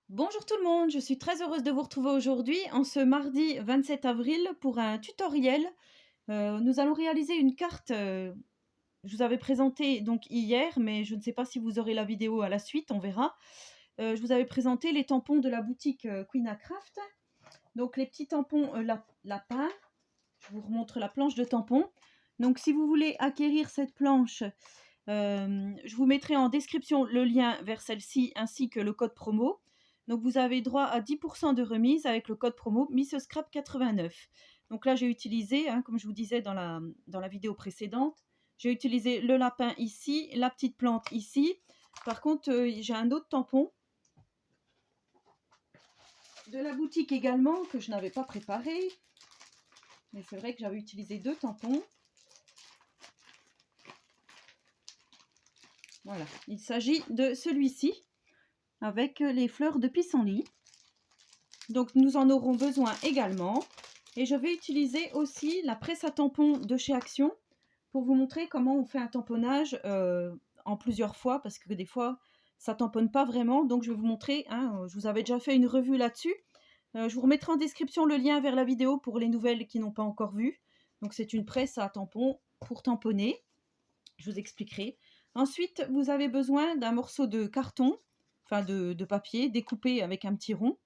Bonjour tout le monde, je suis très heureuse de vous retrouver aujourd'hui en ce mardi 27 avril pour un tutoriel. Nous allons réaliser une carte, je vous avais présenté donc hier, mais je ne sais pas si vous aurez la vidéo à la suite, on verra. Je vous avais présenté les tampons de la boutique Queen Craft. Donc les petits tampons lapin, je vous remontre la planche de tampons. Donc si vous voulez acquérir cette planche, je vous mettrai en description le lien vers celle-ci ainsi que le code promo. Donc vous avez droit à 10% de remise avec le code promo MissScrap89. Donc là j'ai utilisé, comme je vous disais dans la vidéo précédente, j'ai utilisé le lapin ici, la petite plante ici. Par contre j'ai un autre tampon de la boutique également que je n'avais pas préparé. Mais c'est vrai que j'avais utilisé deux tampons. Voilà, il s'agit de celui-ci avec les fleurs de pissenlit. Donc nous en aurons besoin également. Et je vais utiliser aussi la presse à tampons de chez Action pour vous montrer comment on fait un tamponnage en plusieurs fois, parce que des fois ça tamponne pas vraiment. Donc je vais vous montrer, je vous avais déjà fait une revue là-dessus. Je vous remettrai en description le lien vers la vidéo pour les nouvelles qui n'ont pas encore vu. Donc c'est une presse à tampons pour tamponner. Je vous expliquerai. Ensuite, vous avez besoin d'un morceau de carton, enfin de papier découpé avec un petit rond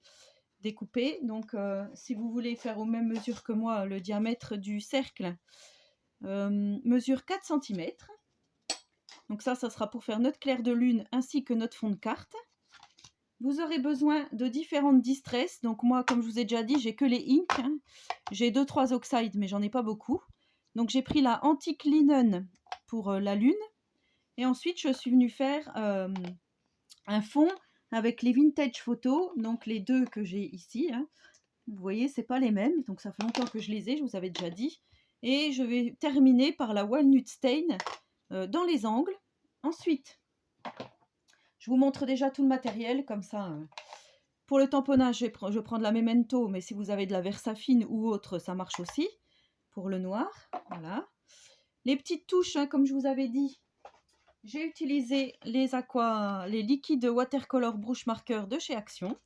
découpé. Donc si vous voulez faire aux mêmes mesures que moi, le diamètre du cercle mesure 4 cm. Donc ça sera pour faire notre clair de lune ainsi que notre fond de carte. Vous aurez besoin de différentes distresses. Donc moi, comme je vous ai déjà dit, j'ai que les inks. J'ai 2-3 oxydes, mais j'en ai pas beaucoup. Donc j'ai pris la Antique Linen pour la lune. Et ensuite, je suis venue faire un fond avec les vintage photos, donc les deux que j'ai ici. Vous voyez, c'est pas les mêmes, donc ça fait longtemps que je les ai, je vous avais déjà dit. Et je vais terminer par la Walnut Stain dans les angles. Ensuite, je vous montre déjà tout le matériel, comme ça. Pour le tamponnage, je prends de la Memento, mais si vous avez de la Versafine ou autre, ça marche aussi. Pour le noir, voilà. Les petites touches, comme je vous avais dit, j'ai utilisé les liquides watercolor brush marker de chez Action.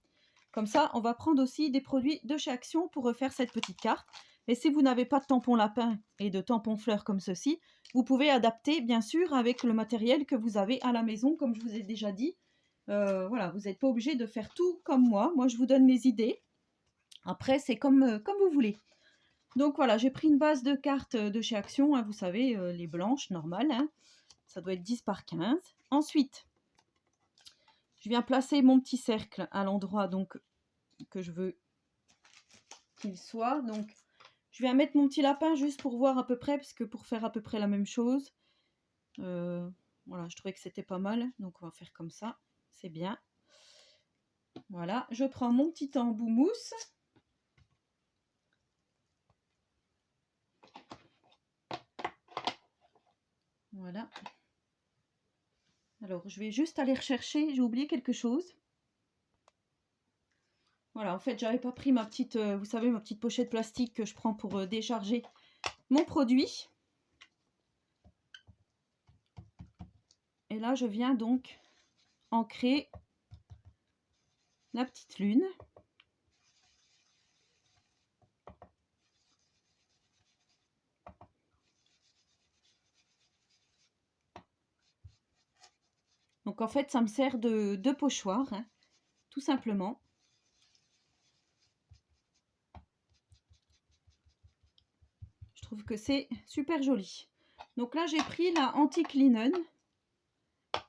Comme ça, on va prendre aussi des produits de chez Action pour refaire cette petite carte. Et si vous n'avez pas de tampon lapin et de tampon fleur comme ceci, vous pouvez adapter bien sûr avec le matériel que vous avez à la maison, comme je vous ai déjà dit. Voilà, vous n'êtes pas obligé de faire tout comme moi. Moi, je vous donne mes idées. Après, c'est comme vous voulez. Donc voilà, j'ai pris une base de cartes de chez Action, vous savez, les blanches, normales. Ça doit être 10 par 15. Ensuite, je viens placer mon petit cercle à l'endroit donc que je veux qu'il soit. Donc, je viens mettre mon petit lapin juste pour voir à peu près, parce que pour faire à peu près la même chose, voilà, je trouvais que c'était pas mal. Donc, on va faire comme ça. C'est bien. Voilà, je prends mon petit embout mousse. Voilà. Alors, je vais juste aller rechercher. J'ai oublié quelque chose. Voilà, en fait, j'avais pas pris ma petite, vous savez, ma petite pochette plastique que je prends pour décharger mon produit. Et là, je viens donc ancrer la petite lune. Donc en fait, ça me sert de pochoir, tout simplement. Je trouve que c'est super joli. Donc là, j'ai pris la Antique Linen.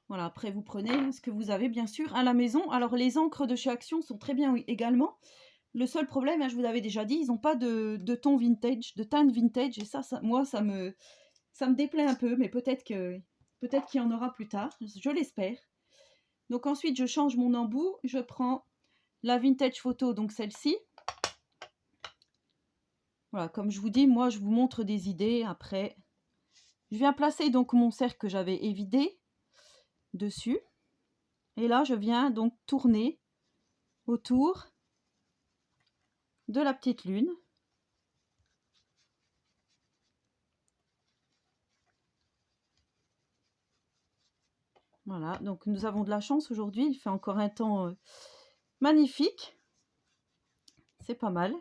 Voilà, après vous prenez ce que vous avez bien sûr à la maison. Alors les encres de chez Action sont très bien également. Le seul problème, je vous l'avais déjà dit, ils n'ont pas de ton vintage, de teinte vintage. Et moi, ça me déplaît un peu, mais peut-être qu'il y en aura plus tard. Je l'espère. Donc ensuite, je change mon embout. Je prends la vintage photo, donc celle-ci. Voilà, comme je vous dis, moi, je vous montre des idées. Après, je viens placer donc mon cercle que j'avais évidé dessus. Et là, je viens donc tourner autour de la petite lune. Voilà, donc nous avons de la chance aujourd'hui. Il fait encore un temps Magnifique. C'est pas mal.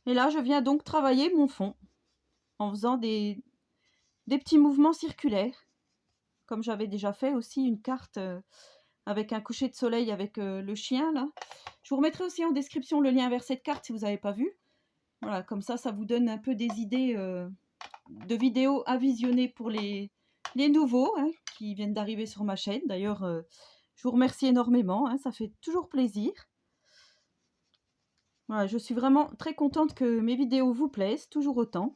Et là, je viens donc travailler mon fond en faisant des petits mouvements circulaires. Comme j'avais déjà fait aussi une carte avec un coucher de soleil avec le chien là. Je vous remettrai aussi en description le lien vers cette carte si vous n'avez pas vu. Voilà, comme ça vous donne un peu des idées de vidéos à visionner pour les nouveaux hein, qui viennent d'arriver sur ma chaîne. D'ailleurs, je vous remercie énormément, hein, ça fait toujours plaisir. Voilà, je suis vraiment très contente que mes vidéos vous plaisent, toujours autant.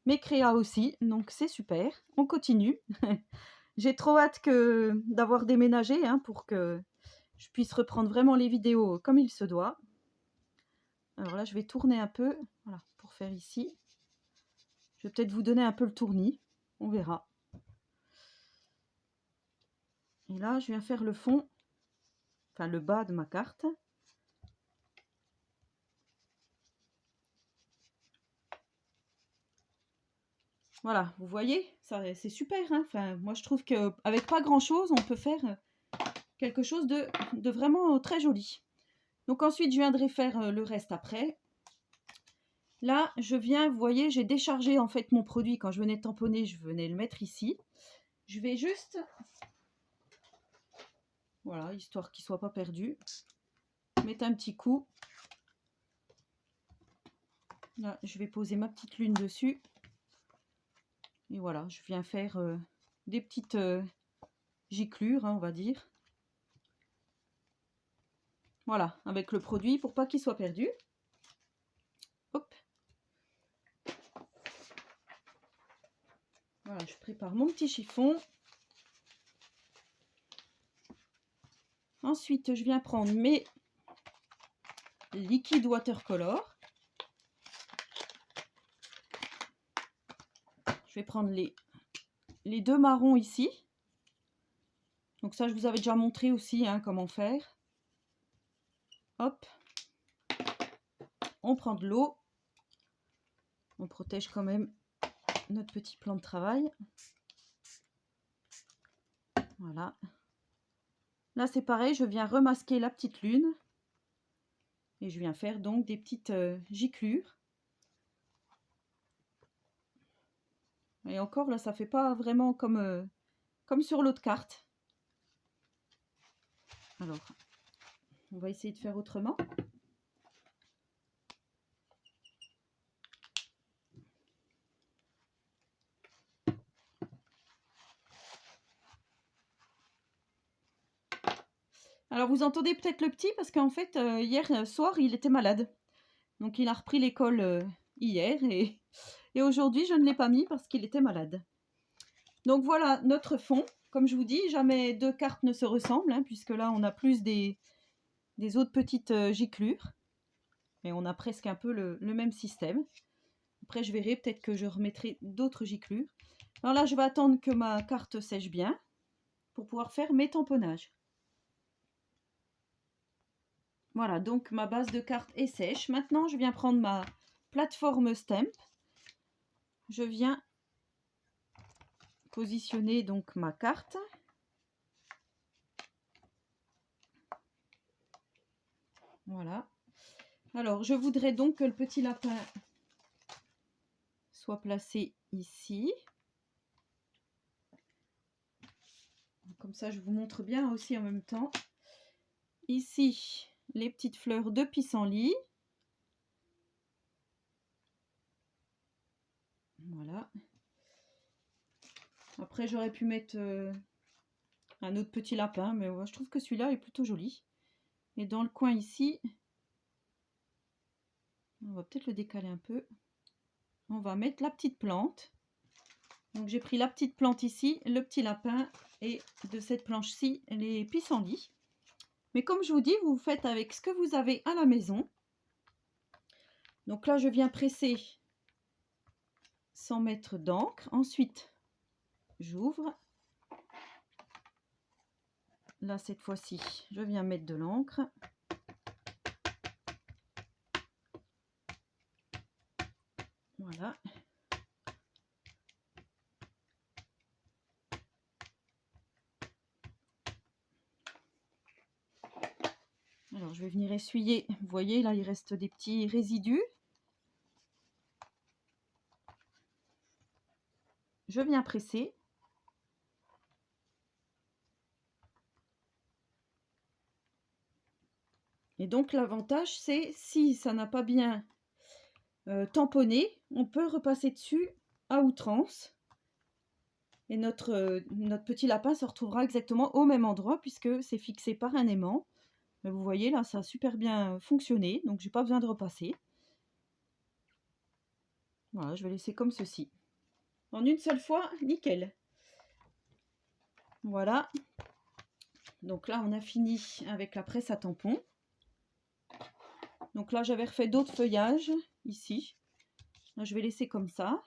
Mes créas aussi, donc c'est super. On continue. J'ai trop hâte d'avoir déménagé hein, pour que je puisse reprendre vraiment les vidéos comme il se doit. Alors là, je vais tourner un peu, voilà, pour faire ici. Je vais peut-être vous donner un peu le tournis, on verra. Et là, je viens faire le fond, enfin le bas de ma carte. Voilà, vous voyez, c'est super. Hein, enfin, moi, je trouve qu'avec pas grand-chose, on peut faire quelque chose de vraiment très joli. Donc ensuite, je viendrai faire le reste après. Là, je viens, vous voyez, j'ai déchargé en fait mon produit. Quand je venais tamponner, je venais le mettre ici. Je vais juste, voilà, histoire qu'il ne soit pas perdu, mettre un petit coup. Là, je vais poser ma petite lune dessus. Et voilà, je viens faire des petites giclures, hein, on va dire. Voilà, avec le produit pour pas qu'il soit perdu. Hop. Voilà, je prépare mon petit chiffon. Ensuite, je viens prendre mes liquides watercolor. Je vais prendre les deux marrons ici. Donc ça, je vous avais déjà montré aussi hein, comment faire. Hop. On prend de l'eau. On protège quand même notre petit plan de travail. Voilà. Là, c'est pareil, je viens remasquer la petite lune. Et je viens faire donc des petites giclures. Et encore, là, ça fait pas vraiment comme sur l'autre carte. Alors, on va essayer de faire autrement. Alors, vous entendez peut-être le petit parce qu'en fait, hier soir, il était malade. Donc, il a repris l'école hier et aujourd'hui, je ne l'ai pas mis parce qu'il était malade. Donc, voilà notre fond. Comme je vous dis, jamais deux cartes ne se ressemblent hein, puisque là, on a plus des autres petites giclures. Mais on a presque un peu le même système. Après, je verrai, peut-être que je remettrai d'autres giclures. Alors là, je vais attendre que ma carte sèche bien pour pouvoir faire mes tamponnages. Voilà, donc ma base de carte est sèche. Maintenant, je viens prendre ma plateforme Stamp. Je viens positionner donc ma carte. Voilà. Alors, je voudrais donc que le petit lapin soit placé ici. Comme ça, je vous montre bien aussi en même temps. Ici, les petites fleurs de pissenlit. Voilà. Après, j'aurais pu mettre un autre petit lapin, mais ouais, je trouve que celui-là est plutôt joli. Et dans le coin ici, on va peut-être le décaler un peu. On va mettre la petite plante. Donc j'ai pris la petite plante ici, le petit lapin et de cette planche-ci, les pissenlits. Mais comme je vous dis, vous faites avec ce que vous avez à la maison. Donc là, je viens presser 100 mètres d'encre. Ensuite, j'ouvre. Là, cette fois-ci, je viens mettre de l'encre. Voilà. Alors, je vais venir essuyer. Vous voyez, là, il reste des petits résidus. Je viens presser. Et donc, l'avantage, c'est si ça n'a pas bien tamponné, on peut repasser dessus à outrance. Et notre petit lapin se retrouvera exactement au même endroit puisque c'est fixé par un aimant. Mais vous voyez, là, ça a super bien fonctionné, donc j'ai pas besoin de repasser. Voilà, je vais laisser comme ceci. En une seule fois, nickel. Voilà. Donc là, on a fini avec la presse à tampons. Donc là, j'avais refait d'autres feuillages ici. Là, je vais laisser comme ça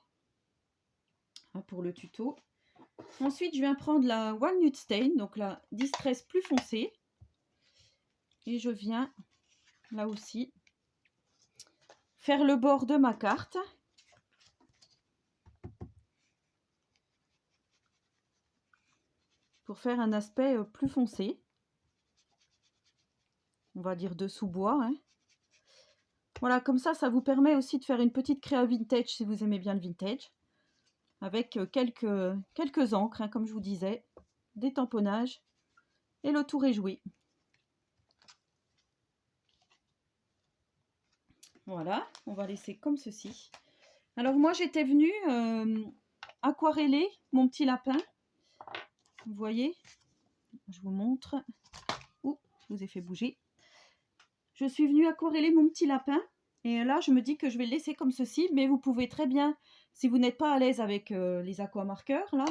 pour le tuto. Ensuite, je viens prendre la Walnut Stain, donc la Distress plus foncée. Et je viens, là aussi, faire le bord de ma carte. Pour faire un aspect plus foncé. On va dire de sous-bois. Hein. Voilà, comme ça vous permet aussi de faire une petite créa vintage si vous aimez bien le vintage. Avec quelques encres, hein, comme je vous disais, des tamponnages. Et le tour est joué. Voilà, on va laisser comme ceci. Alors moi j'étais venue aquareller mon petit lapin. Vous voyez, je vous montre. Ouh, je vous ai fait bouger. Je suis venue aquareller mon petit lapin. Et là je me dis que je vais le laisser comme ceci. Mais vous pouvez très bien, si vous n'êtes pas à l'aise avec les aquamarqueurs, là,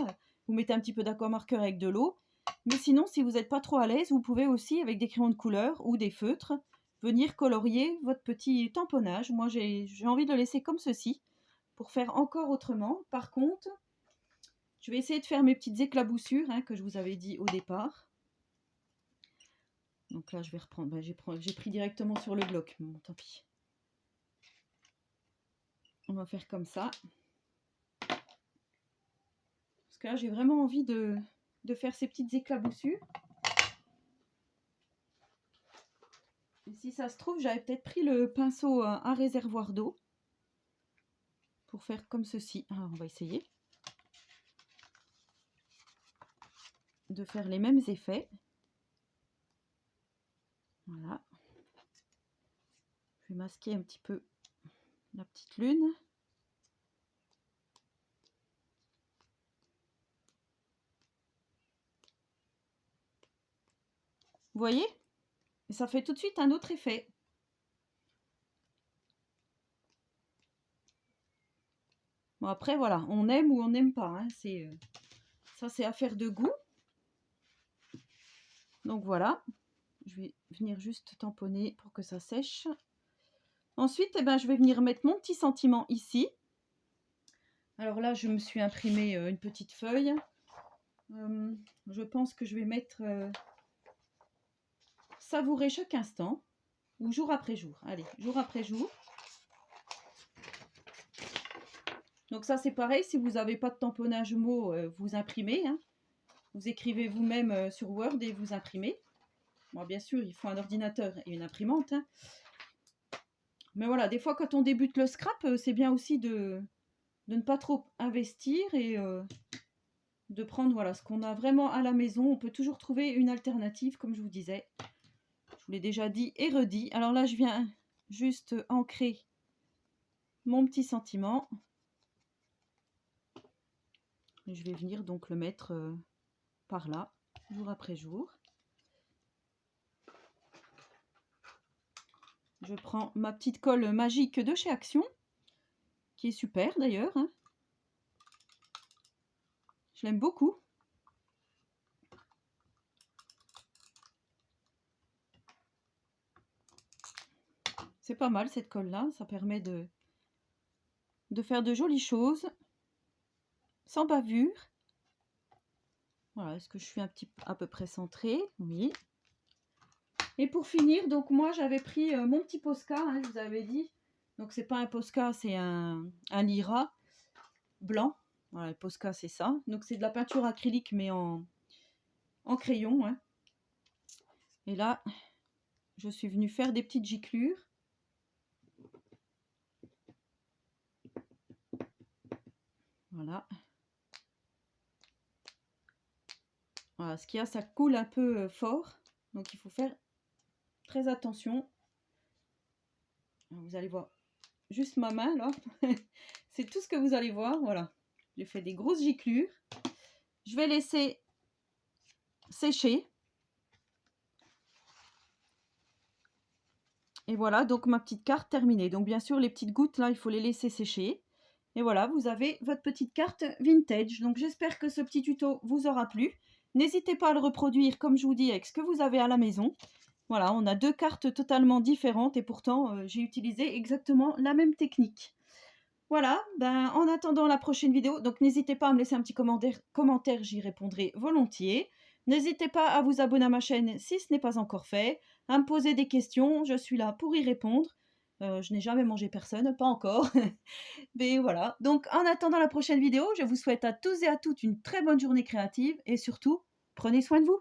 vous mettez un petit peu d'aquamarqueur avec de l'eau. Mais sinon, si vous n'êtes pas trop à l'aise, vous pouvez aussi, avec des crayons de couleur ou des feutres, venir colorier votre petit tamponnage. Moi, j'ai envie de le laisser comme ceci, pour faire encore autrement. Par contre, je vais essayer de faire mes petites éclaboussures, hein, que je vous avais dit au départ. Donc là, je vais reprendre. Ben, j'ai pris directement sur le bloc. Bon, tant pis. On va faire comme ça. Parce que là, j'ai vraiment envie de faire ces petites éclaboussures. Et si ça se trouve, j'avais peut-être pris le pinceau à réservoir d'eau pour faire comme ceci. Alors, on va essayer de faire les mêmes effets. Voilà. Je vais masquer un petit peu la petite lune. Vous voyez? Et ça fait tout de suite un autre effet. Bon, après, voilà, on aime ou on n'aime pas. Hein. Ça, c'est affaire de goût. Donc voilà, je vais venir juste tamponner pour que ça sèche. Ensuite, eh ben, je vais venir mettre mon petit sentiment ici. Alors là, je me suis imprimé une petite feuille. Je pense que je vais mettre savourer chaque instant, ou jour après jour. Allez, jour après jour. Donc ça, c'est pareil, si vous n'avez pas de tamponnage mots, vous imprimez. Hein. Vous écrivez vous-même sur Word et vous imprimez. Bon, bien sûr, il faut un ordinateur et une imprimante. Hein. Mais voilà, des fois, quand on débute le scrap, c'est bien aussi de ne pas trop investir et de prendre voilà, ce qu'on a vraiment à la maison. On peut toujours trouver une alternative, comme je vous disais. Je vous l'ai déjà dit et redit. Alors là, je viens juste ancrer mon petit sentiment. Et je vais venir donc le mettre par là, jour après jour. Je prends ma petite colle magique de chez Action, qui est super d'ailleurs. Hein. Je l'aime beaucoup. C'est pas mal cette colle-là, ça permet de faire de jolies choses, sans bavure. Voilà, est-ce que je suis à peu près centrée? Oui. Et pour finir, donc moi j'avais pris mon petit Posca, hein, je vous avais dit. Donc c'est pas un Posca, c'est un Lyra blanc. Voilà, le Posca c'est ça. Donc c'est de la peinture acrylique mais en crayon. Hein. Et là, je suis venue faire des petites giclures. Voilà. Voilà, ce qu'il y a, ça coule un peu fort, donc il faut faire très attention. Alors, vous allez voir juste ma main là, c'est tout ce que vous allez voir. Voilà, j'ai fait des grosses giclures. Je vais laisser sécher. Et voilà, donc ma petite carte terminée. Donc bien sûr, les petites gouttes là, il faut les laisser sécher. Et voilà, vous avez votre petite carte vintage. Donc j'espère que ce petit tuto vous aura plu. N'hésitez pas à le reproduire, comme je vous dis, avec ce que vous avez à la maison. Voilà, on a deux cartes totalement différentes et pourtant, j'ai utilisé exactement la même technique. Voilà, ben, en attendant la prochaine vidéo, donc n'hésitez pas à me laisser un petit commentaire, j'y répondrai volontiers. N'hésitez pas à vous abonner à ma chaîne si ce n'est pas encore fait, à me poser des questions, je suis là pour y répondre. Je n'ai jamais mangé personne, pas encore. Mais voilà, donc en attendant la prochaine vidéo, je vous souhaite à tous et à toutes une très bonne journée créative et surtout, prenez soin de vous.